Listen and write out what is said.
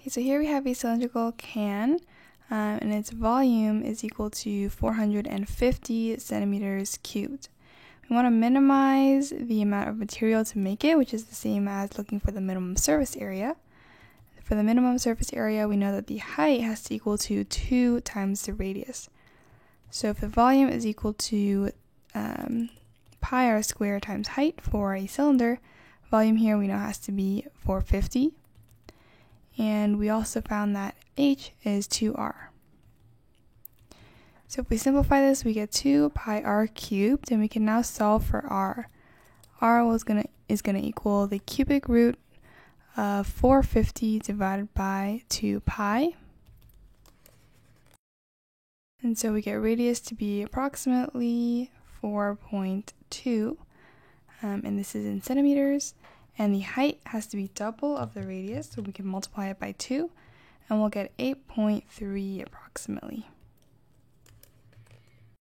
Okay, so here we have a cylindrical can, and its volume is equal to 450 centimeters cubed. We want to minimize the amount of material to make it, which is the same as looking for the minimum surface area. For the minimum surface area, we know that the height has to equal to 2 times the radius. So if the volume is equal to pi r squared times height for a cylinder, volume here we know has to be 450. And we also found that h is 2r. So if we simplify this, we get 2 pi r cubed, and we can now solve for r. R is going to equal the cubic root of 450 divided by 2 pi. And so we get radius to be approximately 4.2, and this is in centimeters. And the height has to be double of the radius, so we can multiply it by 2, and we'll get 8.3 approximately.